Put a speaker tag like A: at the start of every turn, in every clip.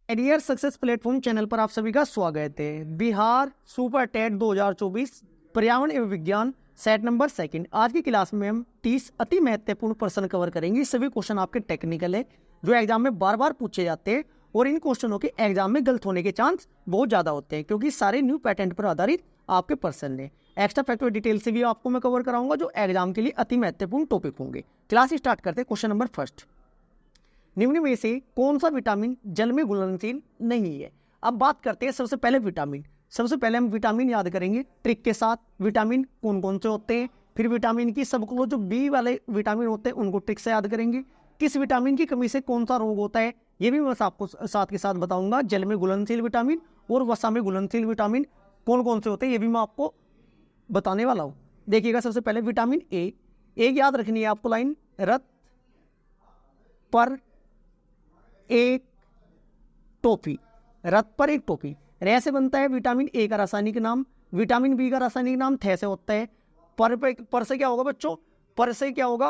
A: Career success platform channel पर आप सभी का स्वागत है। बिहार सुपर टेट 2024 पर्यावरण एवं विज्ञान सेट नंबर 2 आज की क्लास में हम 30 अति महत्वपूर्ण प्रश्न कवर करेंगे। सभी क्वेश्चन आपके टेक्निकल है जो एग्जाम में बार बार पूछे जाते हैं और इन क्वेश्चनों के एग्जाम में गलत होने के चांस बहुत ज्यादा होते हैं क्योंकि सारे न्यू पैटर्न पर आधारित आपके प्रश्न है। एक्स्ट्रा फैक्टर डिटेल से भी आपको मैं कवर कराऊंगा जो एग्जाम के लिए अति महत्वपूर्ण टॉपिक होंगे। क्लास स्टार्ट करते हैं। क्वेश्चन नंबर 1, निम्न में से कौन सा विटामिन जल में घुलनशील नहीं है। अब बात करते हैं सबसे पहले विटामिन। सबसे पहले हम विटामिन याद करेंगे ट्रिक के साथ। विटामिन कौन कौन से होते हैं, फिर विटामिन की सबको जो बी वाले विटामिन होते हैं उनको ट्रिक से याद करेंगे। किस विटामिन की कमी से कौन सा रोग होता है ये भी मैं आपको साथ के साथ बताऊंगा। जल में घुलनशील विटामिन और वसा में घुलनशील विटामिन कौन कौन से होते हैं ये भी मैं आपको बताने वाला हूँ। देखिएगा सबसे पहले विटामिन ए। एक याद रखनी है आपको लाइन, रत पर एक टोपी, रत पर एक टोपी। रे से बनता है विटामिन ए का रासायनिक नाम, विटामिन बी का रासायनिक नाम थे से होता है। पर से क्या होगा बच्चों, पर से क्या होगा,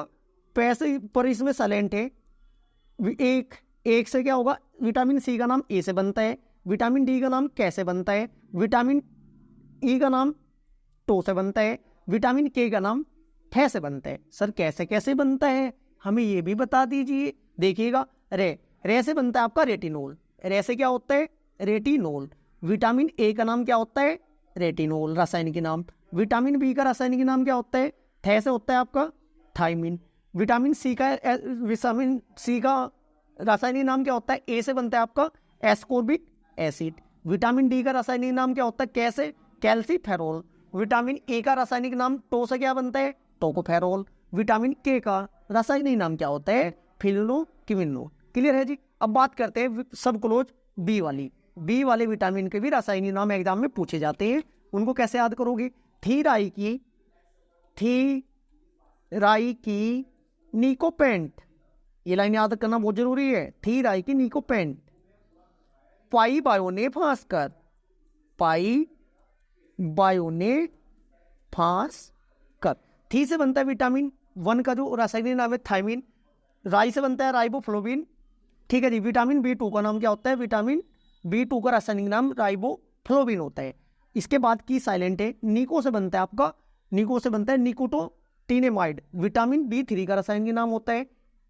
A: पैसे पर इसमें साइलेंट है। एक से क्या होगा, विटामिन सी का नाम ए से बनता है, विटामिन डी का नाम कैसे बनता है, विटामिन ई का नाम टो से बनता है, विटामिन के का नाम थे से बनता है। सर कैसे कैसे बनता है हमें ये भी बता दीजिए। देखिएगा रे से बनता है आपका रेटिनोल। रे से क्या होता है, रेटिनोल। विटामिन ए का नाम क्या होता है, रेटिनोल रासायनिक नाम। विटामिन बी का रासायनिक नाम क्या होता है, थे से होता है आपका थायमिन। विटामिन सी का रासायनिक नाम क्या होता है, ए से बनता है आपका एस्कोर्बिक एसिड। विटामिन डी का रासायनिक नाम क्या होता है, कैसे, कैल्सीफेरोल। विटामिन ए का रासायनिक नाम टो से क्या बनता है, टोकोफेरोल। विटामिन के का रासायनिक नाम क्या होता है, फिल्नोक्विनोल। क्लियर है जी। अब बात करते हैं सब क्लोज बी वाली। बी वाले विटामिन के भी रासायनिक नाम एग्जाम में पूछे जाते हैं, उनको कैसे याद करोगे। थीराई की निकोपेंट, ये लाइन याद करना बहुत जरूरी है। थीराई की निकोपेंट। पाई बायोने फास्कर, पाई बायोने फास्कर। थी से बनता है विटामिन 1 का जो रासायनिक नाम है थायमिन। राई से बनता है राइबोफ्लोविन। ठीक है जी। विटामिन बी2 का नाम क्या होता है, विटामिन बी2 का रासायनिक नाम राइबोफ्लोविन होता है। इसके बाद की साइलेंट है। निको से बनता है निकोटोटिनेमाइड। विटामिन बी3 का रासायनिक नाम होता है।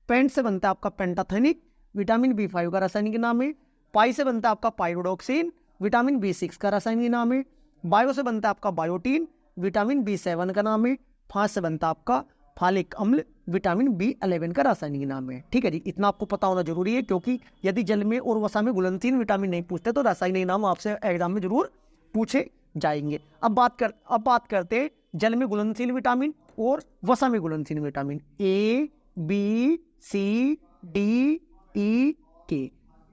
A: पेंट से बनता है आपका पेंटाथेनिक। विटामिन बी5 का रासायनिक नाम है। पाई से बनता है आपका पाइरोडोक्सिन। विटामिन बी6 का रासायनिक नाम है। बायो से बनता है आपका बायोटीन। विटामिन बी7 का नाम है। फास से बनता है आपका फालिक अम्ल। विटामिन बी11 का रासायनिक नाम है। ठीक है जी। इतना आपको पता होना जरूरी है क्योंकि यदि जल में और वसा में घुलनशील विटामिन नहीं पूछते तो रासायनिक नाम आपसे एग्जाम में जरूर पूछे जाएंगे। अब बात करते हैं जल में घुलनशील विटामिन और वसा में घुलनशील विटामिन। A B C D E के।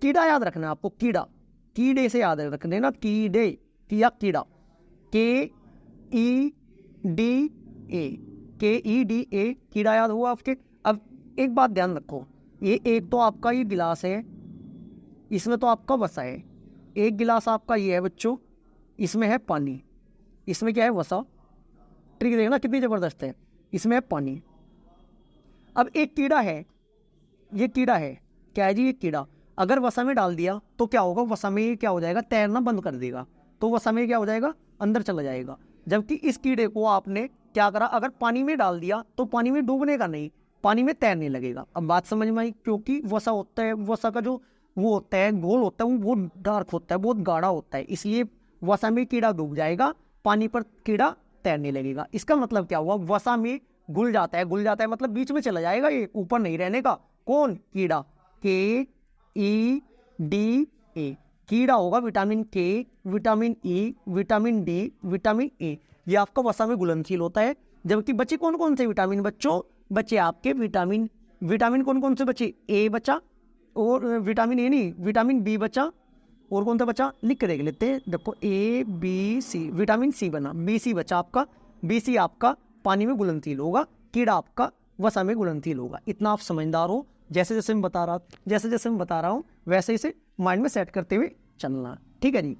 A: कीड़ा याद रखना आपको, कीड़े से याद रख देना, कीड़ा। KEDA कीड़ा याद हुआ आपके। अब एक बात ध्यान रखो, ये एक तो आपका ये गिलास है, इसमें तो आपका वसा है। एक गिलास आपका ये है बच्चों, इसमें है पानी, इसमें क्या है, वसा। ट्रिक देखना कितनी जबरदस्त है, इसमें है पानी। अब एक कीड़ा है, ये कीड़ा है, क्या है जी, ये कीड़ा अगर वसा में डाल दिया तो क्या होगा, वसा में ये क्या हो जाएगा, तैरना बंद कर देगा। तो वसा में क्या हो जाएगा, अंदर चला जाएगा। जबकि इस कीड़े को आपने क्या करा, अगर पानी में डाल दिया तो पानी में डूबने का नहीं, पानी में तैरने लगेगा। अब बात समझ में आई, क्योंकि वसा होता है, वसा का जो वो होता है, घोल होता है, वो बहुत डार्क होता है, बहुत गाढ़ा होता है, इसलिए वसा में कीड़ा डूब जाएगा, पानी पर कीड़ा तैरने लगेगा। इसका मतलब क्या हुआ, वसा में घुल जाता है मतलब बीच में चला जाएगा, ये ऊपर नहीं रहने का। कौन, कीड़ा। KEDA कीड़ा होगा। विटामिन के, vitamin E, vitamin D, vitamin A, ये आपका वसा में घुलनशील होता है। जबकि बचे कौन कौन से विटामिन बच्चों, बचे आपके विटामिन कौन कौन से बचे, ए बचा, और विटामिन ए नहीं, विटामिन बी बचा, और कौन सा बचा, लिख के देख लेते हैं। देखो ए बी सी, विटामिन सी बना, बी सी बचा आपका। बी सी आपका पानी में घुलनशील होगा, कीड़ा आपका वसा में घुलनशील होगा। इतना आप समझदार हो, जैसे जैसे मैं बता रहा हूँ वैसे इसे माइंड में सेट करते हुए चलना। ठीक है जी।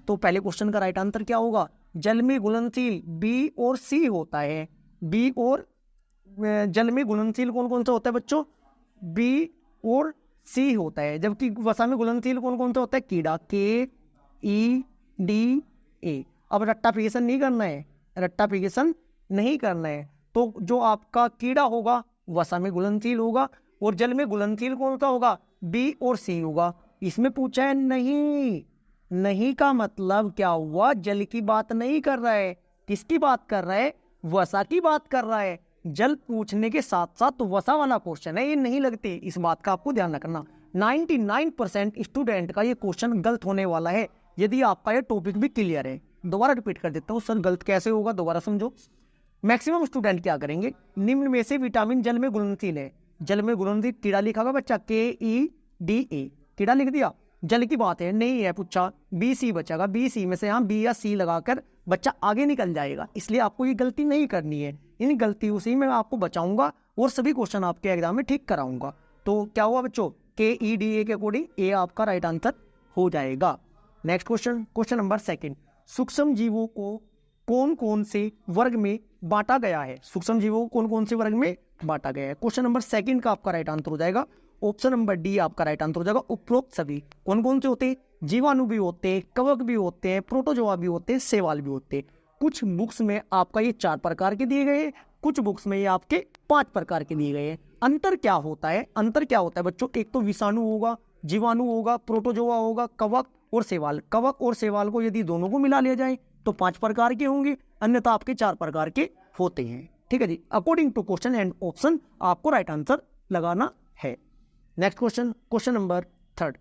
A: तो पहले क्वेश्चन का राइट आंसर क्या होगा, जल में घुलनशील बी और सी होता है। जल में घुलनशील कौन कौन सा होता है बच्चों, बी और सी होता है, जबकि वसा में घुलनशील कौन कौन सा होता है? कीड़ा, KEDA। अब रट्टाफिकेशन नहीं करना है, रट्टाफिकेशन नहीं करना है, तो जो आपका कीड़ा होगा वसा में घुलनशील होगा, और जल में घुलनशील कौन सा होगा? बी और सी होगा। इसमें पूछा है नहीं, नहीं का मतलब क्या हुआ? जल की बात नहीं कर रहा है, किसकी बात कर रहा है? वसा की बात कर रहा है। जल पूछने के साथ साथ तो वसा वाला क्वेश्चन है, ये नहीं लगते, इस बात का आपको ध्यान रखना। 99% स्टूडेंट का ये क्वेश्चन गलत होने वाला है, यदि आपका ये टॉपिक भी क्लियर है। दोबारा रिपीट कर देता हूँ, सर गलत कैसे होगा, दोबारा समझो। मैक्सिमम स्टूडेंट क्या करेंगे? निम्न में से विटामिन जल में घुलनशील है, जल में घुलनशील कीड़ा लिखा होगा बच्चा, KEDA, कीड़ा लिख दिया। जल की बात है, नहीं है पूछा, BC बचेगा, BC में से यहाँ B या C लगाकर बच्चा आगे निकल जाएगा, इसलिए आपको ये गलती नहीं करनी है। इन गलतियों से मैं आपको बचाऊंगा और सभी क्वेश्चन आपके एग्जाम में ठीक कराऊंगा। तो क्या हुआ बच्चों? KEDA के अकॉर्डिंग ए आपका राइट आंसर हो जाएगा। नेक्स्ट क्वेश्चन, क्वेश्चन नंबर 2, सूक्ष्म जीवों को कौन कौन से वर्ग में बांटा गया है? सूक्ष्म जीवों को कौन कौन से वर्ग में बांटा गया है? क्वेश्चन नंबर 2 का आपका राइट आंसर हो जाएगा ऑप्शन नंबर डी, आपका राइट आंसर हो जाएगा उपरोक्त सभी। कौन कौन से होते हैं? जीवाणु भी होते हैं, कवक भी होते हैं, प्रोटोजोआ भी होते हैं, शैवाल भी होते हैं। कुछ बुक्स में आपका ये 4 प्रकार के दिए गए हैं, कुछ बुक्स में ये आपके 5 प्रकार के दिए गए हैं। अंतर क्या होता है? अंतर क्या होता है बच्चों? एक तो विषाणु होगा, जीवाणु होगा, प्रोटोजोआ होगा, कवक और शैवाल। कवक और शैवाल को यदि दोनों को मिला लिया जाए तो 5 प्रकार के होंगे, अन्यथा आपके 4 प्रकार के होते हैं। ठीक है जी, according to question and option आपको राइट आंसर लगाना है। नेक्स्ट क्वेश्चन, क्वेश्चन नंबर 3,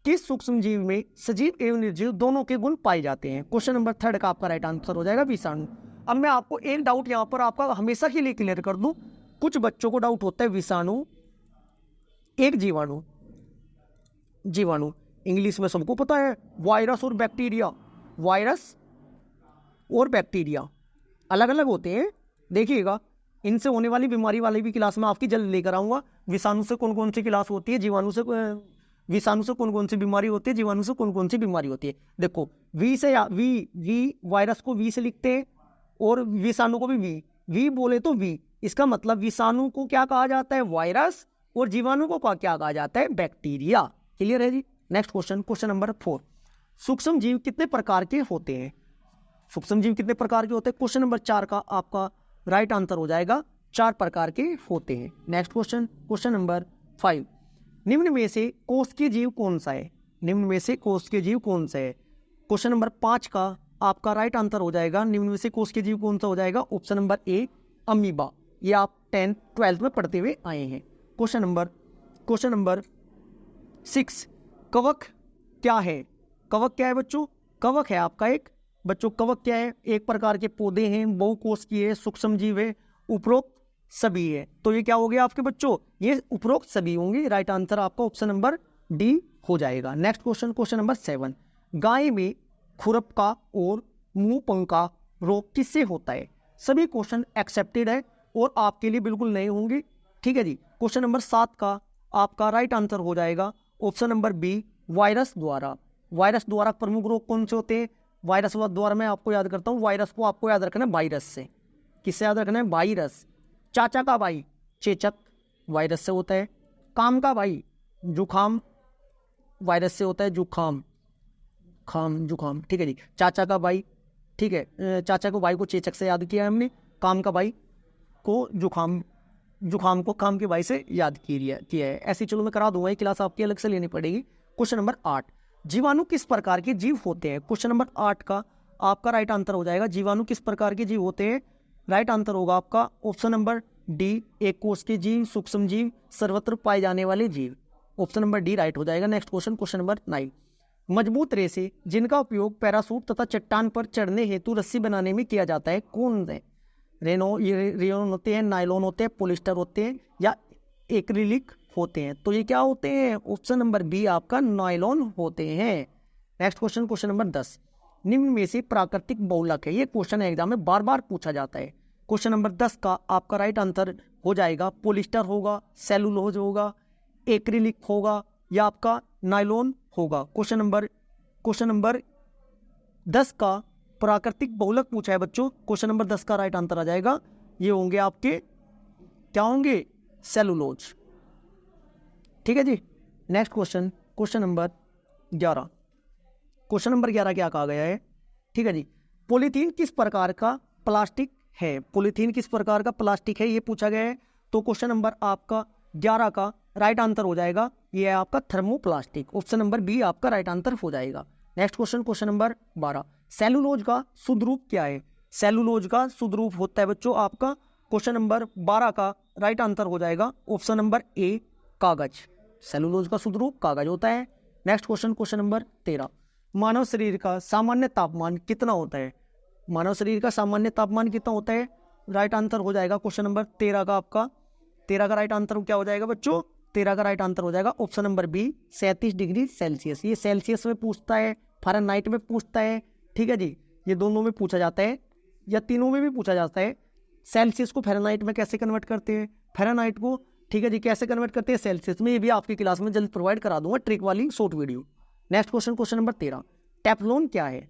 A: किस सूक्ष्म जीव में सजीव एवं निर्जीव दोनों के गुण पाए जाते हैं? क्वेश्चन नंबर 3 का आपका राइट आंसर हो जाएगा विषाणु। अब मैं आपको एक डाउट यहाँ पर आपका हमेशा के लिए क्लियर कर दूं, कुछ बच्चों को डाउट होता है विषाणु एक जीवाणु, जीवाणु इंग्लिश में सबको पता है वायरस और बैक्टीरिया, वायरस और बैक्टीरिया अलग अलग होते हैं। देखिएगा, इनसे होने वाली बीमारी वाली भी क्लास में आपकी जल्द लेकर आऊंगा। विषाणु से कौन कौन सी क्लास होती है, जीवाणु से, विषाणु से कौन कौन सी बीमारी होती है, जीवाणु से कौन कौन सी बीमारी होती है। देखो, वी से वी वायरस को वी से लिखते हैं और विषाणु को भी वी बोले तो वी, इसका मतलब विषाणु को क्या कहा जाता है? वायरस, और जीवाणु को क्या कहा जाता है? बैक्टीरिया। क्लियर है जी। नेक्स्ट क्वेश्चन, क्वेश्चन नंबर 4, सूक्ष्म जीव कितने प्रकार के होते हैं? सूक्ष्म जीव कितने प्रकार के होते हैं? क्वेश्चन नंबर 4 का आपका राइट आंसर हो जाएगा 4 प्रकार के होते हैं। नेक्स्ट क्वेश्चन, क्वेश्चन नंबर 5, निम्न में से कोशिकीय जीव कौन सा है? निम्न में से कोशिकीय जीव कौन सा है? क्वेश्चन नंबर 5 का आपका राइट आंसर हो जाएगा, निम्न में से कोशिकीय जीव कौन सा हो जाएगा? Option number A, amoeba. ये आप 10th 12th में पढ़ते हुए आए हैं। क्वेश्चन नंबर 6, कवक क्या है? कवक क्या है बच्चों? कवक है आपका एक, बच्चों कवक क्या है? एक प्रकार के पौधे हैं, बहुकोशिकीय है, सूक्ष्म जीव है, उपरोक्त सभी है। तो ये क्या हो गया आपके बच्चों? ये उपरोक्त सभी होंगे। राइट आंसर आपका ऑप्शन नंबर डी हो जाएगा। नेक्स्ट क्वेश्चन, क्वेश्चन नंबर 7, गाय में खुरपका और मुंह पंखा रोग किससे होता है? सभी क्वेश्चन एक्सेप्टेड है और आपके लिए बिल्कुल नए होंगे। ठीक है जी। क्वेश्चन नंबर 7 का आपका राइट आंसर हो जाएगा ऑप्शन नंबर बी, वायरस द्वारा। वायरस द्वारा प्रमुख रोग कौन से होते हैं? वायरस द्वारा मैं आपको याद करता हूँ, वायरस को आपको याद रखना है वायरस से। किससे याद रखना है? वायरस। चाचा का भाई चेचक वायरस से होता है। काम का भाई जुखाम वायरस से होता है, जुखाम, जुखाम। ठीक है जी। चाचा का भाई, ठीक है, चाचा को भाई को चेचक से याद किया हमने, काम का भाई को जुखाम को काम के भाई से याद किया है। ऐसी चलो मैं करा दूंगा, ये क्लास आपकी अलग से लेनी पड़ेगी। क्वेश्चन नंबर 8, जीवाणु किस प्रकार के जीव होते हैं? क्वेश्चन नंबर 8 का आपका राइट आंसर हो जाएगा, जीवाणु किस प्रकार के जीव होते हैं? राइट आंसर होगा आपका ऑप्शन नंबर डी, एक कोश के जीव, सूक्ष्म जीव, सर्वत्र पाए जाने वाले जीव। ऑप्शन नंबर डी राइट हो जाएगा। नेक्स्ट क्वेश्चन, क्वेश्चन नंबर 9, मजबूत रेसे जिनका उपयोग पैरासूट तथा चट्टान पर चढ़ने हेतु रस्सी बनाने में किया जाता है कौन है? रेनोन होते हैं, नायलॉन होते हैं, पोलिस्टर होते हैं या एक्रिलिक होते हैं? तो ये क्या होते हैं? ऑप्शन नंबर बी आपका नायलॉन होते हैं। नेक्स्ट क्वेश्चन, क्वेश्चन नंबर 10, निम्न में से प्राकृतिक बहुलक है? ये क्वेश्चन एग्जाम में बार बार पूछा जाता है। क्वेश्चन नंबर 10 का आपका राइट आंसर हो जाएगा पोलिस्टर होगा, सेलुलोज होगा, एक्रिलिक होगा या आपका नायलॉन होगा। क्वेश्चन नंबर 10 का प्राकृतिक बहुलक पूछा है बच्चों। क्वेश्चन नंबर 10 का राइट आंसर आ जाएगा, ये होंगे आपके क्या होंगे? सेलुलोज। ठीक है जी। Next question, question number 11। Question number 11 क्या कहा गया है, ठीक है जी। पॉलीथीन किस प्रकार का प्लास्टिक है? पॉलीथीन किस प्रकार का प्लास्टिक है, ये पूछा गया है। तो क्वेश्चन नंबर आपका 11 का राइट आंसर हो जाएगा, ये है आपका थर्मोप्लास्टिक। ऑप्शन नंबर बी आपका राइट आंसर हो जाएगा। Next question, question number 12। Cellulose का शुद्ध रूप क्या है? सेलुलोज का शुद्ध रूप होता है बच्चों आपका, क्वेश्चन नंबर 12 का राइट आंसर हो जाएगा ऑप्शन नंबर ए, कागज। सेलुलोज का शुद्ध रूप कागज होता है। Next question, question number 13। मानव शरीर का सामान्य तापमान कितना होता है? मानव शरीर का सामान्य तापमान कितना होता है? राइट आंसर हो जाएगा क्वेश्चन नंबर 13 का आपका, 13 का राइट आंसर क्या हो जाएगा बच्चों? 13 का राइट आंसर हो जाएगा option number B, 37 degree Celsius. ये सेल्सियस में पूछता है, फ़ारेनहाइट में पूछता है, ठीक है जी। ये दोनों में पूछा जाता है या तीनों में भी पूछा जाता है। सेल्सियस को फ़ारेनहाइट में कैसे कन्वर्ट करते हैं, फ़ारेनहाइट को, ठीक है जी, कैसे कन्वर्ट करते हैं सेल्सियस में, ये भी आपकी क्लास में जल्द प्रोवाइड करा दूंगा, ट्रिक वाली short video. Next question, question number 13। Teflon क्या है?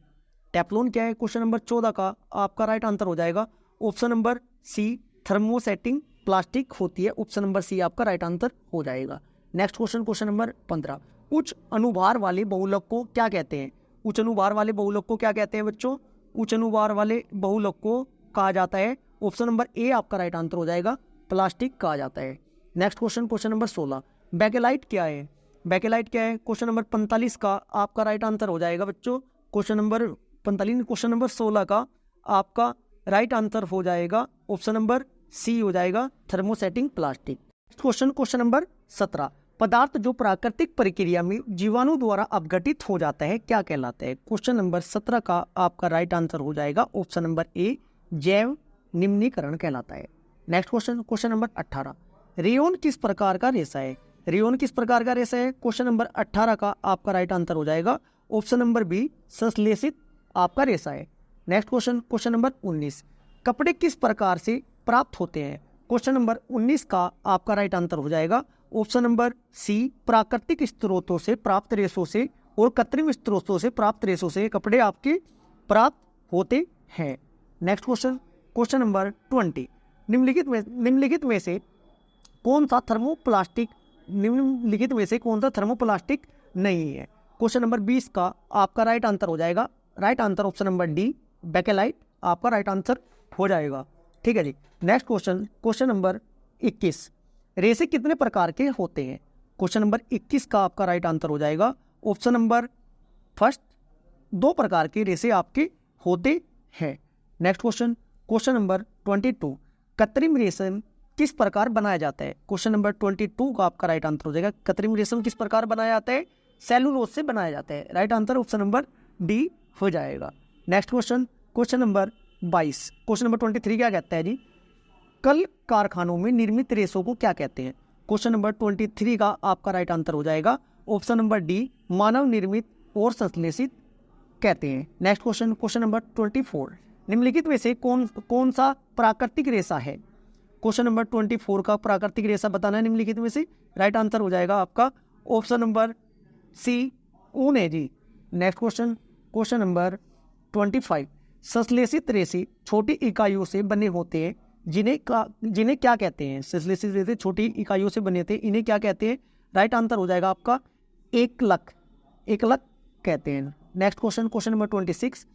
A: टेफ्लॉन क्या है? क्वेश्चन नंबर 14 का आपका राइट आंसर हो जाएगा option number C, thermosetting plastic होती है। ऑप्शन नंबर सी आपका राइट आंसर हो जाएगा। Next question, question number 15। उच्च अनुभार वाले बहुलक को क्या कहते हैं? उच्च अनुभार वाले बहुलक को क्या कहते हैं बच्चों? उच्च अनुभार वाले बहुलक को कहा जाता है, ऑप्शन नंबर ए आपका राइट आंसर हो जाएगा, प्लास्टिक कहा जाता है। Next question, question number 16। Bakelite क्या है? बेकेलाइट क्या है? क्वेश्चन नंबर 45 का आपका राइट आंसर हो जाएगा बच्चों, क्वेश्चन नंबर 45, क्वेश्चन नंबर 16 का आपका राइट आंसर हो जाएगा ऑप्शन नंबर सी हो जाएगा, thermosetting plastic. Question, question number 17। पदार्थ जो प्राकृतिक प्रक्रिया में जीवाणु द्वारा अपघटित हो जाता है क्या कहलाता है? क्वेश्चन नंबर 17 का आपका राइट आंसर हो जाएगा ऑप्शन नंबर ए, जैव निम्नीकरण कहलाता है। Next question, question number 18। Rayon किस प्रकार का रेशा है? रेयोन किस प्रकार का रेशा है? क्वेश्चन नंबर 18 का आपका राइट आंसर हो जाएगा ऑप्शन नंबर बी, संश्लेषित आपका रेशा है। Next question, question number 19। कपड़े किस प्रकार से प्राप्त होते हैं? क्वेश्चन नंबर 19 का आपका राइट आंसर हो जाएगा ऑप्शन नंबर सी, प्राकृतिक स्रोतों से प्राप्त रेशों से और कृत्रिम स्रोतों से प्राप्त रेशों से कपड़े आपके प्राप्त होते हैं। Next question, question number 20। निम्नलिखित में से कौन सा थर्मोप्लास्टिक नहीं है? क्वेश्चन नंबर 20 का आपका राइट आंसर हो जाएगा, right answer option number D, bakelite आपका राइट आंसर हो जाएगा, ठीक है जी। Next question, question number 21। रेशे कितने प्रकार के होते हैं? क्वेश्चन नंबर 21 का आपका राइट आंसर हो जाएगा ऑप्शन नंबर फर्स्ट, 2 प्रकार के रेशे आपके होते हैं। Next question, question number 22। कृत्रिम रेशम किस प्रकार बनाया जाता है? क्वेश्चन नंबर 22 का आपका राइट आंसर हो जाएगा, कृत्रिम रेशम किस प्रकार बनाया जाता है? सेलुलोज से बनाया जाता है। Right answer option number D हो जाएगा। Next question, question number 22। Question number 23 क्या कहता है जी? कल कारखानों में निर्मित रेशों को क्या कहते हैं? क्वेश्चन नंबर 23 का आपका राइट आंसर हो जाएगा ऑप्शन नंबर डी, मानव निर्मित और संश्लेषित कहते हैं। Next question, question number 24। निम्नलिखित में से कौन सा प्राकृतिक रेशा है? क्वेश्चन नंबर 24 का प्राकृतिक रेशा बताना है निम्नलिखित में से। राइट आंसर हो जाएगा आपका ऑप्शन नंबर सी, ऊन है जी। Next question, question number 25। संश्लेषित रेशे छोटी इकाइयों से बने होते हैं, जिन्हें क्या कहते हैं? संश्लेषित रेशे छोटी इकाइयों से बने थे, इन्हें क्या कहते हैं? राइट आंसर हो जाएगा आपका एकलक कहते हैं। Next question, question number 26।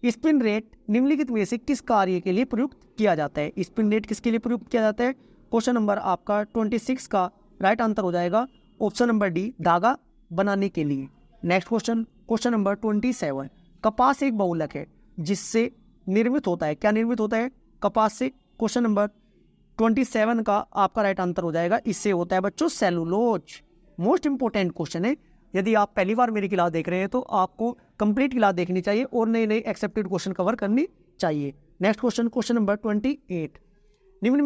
A: Spin rate निम्नलिखित में से किस कार्य के लिए प्रयुक्त किया जाता है? स्पिन रेट किसके लिए प्रयुक्त किया जाता है? क्वेश्चन नंबर आपका 26 का राइट आंसर हो जाएगा ऑप्शन नंबर डी, धागा बनाने के लिए। Next question, question number 27। कपास एक बहुलक है जिससे निर्मित होता है, क्या निर्मित होता है? कपास से। क्वेश्चन नंबर 27 का आपका राइट आंसर हो जाएगा, इससे होता है बच्चों सेलुलोज। मोस्ट इंपोर्टेंट क्वेश्चन है, यदि आप पहली बार मेरी क्लास देख रहे हैं तो आपको कंप्लीट क्लास देखनी चाहिए और नए नए एक्सेप्टेड क्वेश्चन कवर करनी चाहिए। Next question, question number 28। निम्न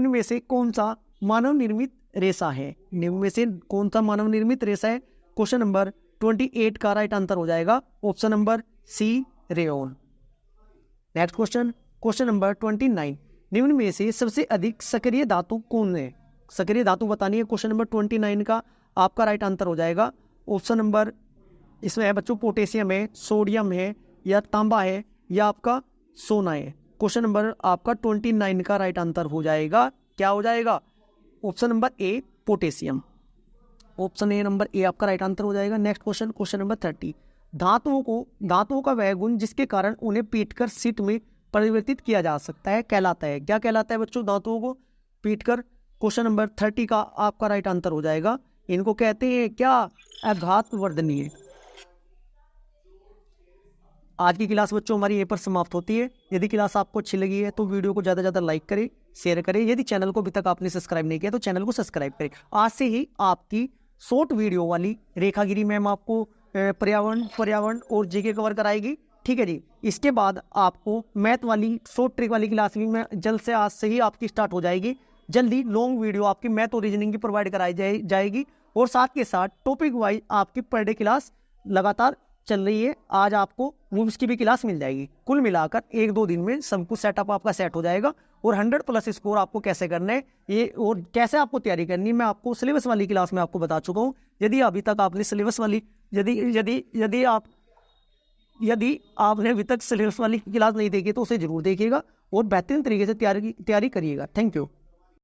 A: में से कौन सा मानव निर्मित रेशा है? निम्न में से कौन सा मानव निर्मित रेशा है? क्वेश्चन नंबर 28 का राइट आंसर हो जाएगा option number C, rayon. Next question, question number 29। निम्न में से सबसे अधिक सक्रिय धातु कौन है? सक्रिय धातु बतानी है। क्वेश्चन नंबर 29 का आपका राइट आंसर हो जाएगा ऑप्शन नंबर, इसमें है बच्चों पोटेशियम है, सोडियम है, या तांबा है, या आपका सोना है। क्वेश्चन नंबर आपका 29 का राइट आंसर हो जाएगा, क्या हो जाएगा? Option number A, potassium. Option A number A आपका राइट आंसर हो जाएगा। Next question, question number 30। धातुओं का वह गुण जिसके कारण उन्हें पीटकर सिट में परिवर्तित किया जा सकता है कहलाता है। क्या कहलाता है बच्चों? धातुओं को पीटकर। क्वेश्चन नंबर 30 का आपका राइट आंसर हो जाएगा। इनको कहते हैं क्या? आघात वर्धनीय। आज की क्लास बच्चों हमारी यहीं पर समाप्त होती है। यदि क्लास आपको अच्छी लगी है तो वीडियो को ज़्यादा से ज़्यादा लाइक करें, शेयर करें। यदि चैनल को अभी तक आपने सब्सक्राइब नहीं किया तो चैनल को सब्सक्राइब करें। आज से ही आपकी शॉर्ट वीडियो वाली रेखागिरी मैम आपको पर्यावरण और जीके कवर कराएगी। ठीक है जी। इसके बाद आपको मैथ वाली शॉर्ट ट्रिक वाली क्लास भी मैं जल्द से आज से ही आपकी स्टार्ट हो जाएगी। जल्दी लॉन्ग वीडियो आपकी मैथ और रीजनिंग की प्रोवाइड कराई जाएगी और साथ के साथ टॉपिक वाइज आपकी पर डे क्लास लगातार चल रही है। आज आपको मूव्स की भी क्लास मिल जाएगी। कुल मिलाकर 1-2 दिन में सब कुछ सेटअप आपका सेट हो जाएगा और 100+ स्कोर आपको कैसे करना है ये और कैसे आपको तैयारी करनी है मैं आपको सिलेबस वाली क्लास में आपको बता चुका हूँ। यदि अभी तक आपने सिलेबस वाली यदि आपने अभी तक सिलेबस वाली क्लास नहीं देखी तो उसे जरूर देखिएगा और बेहतरीन तरीके से तैयारी करिएगा। Thank you.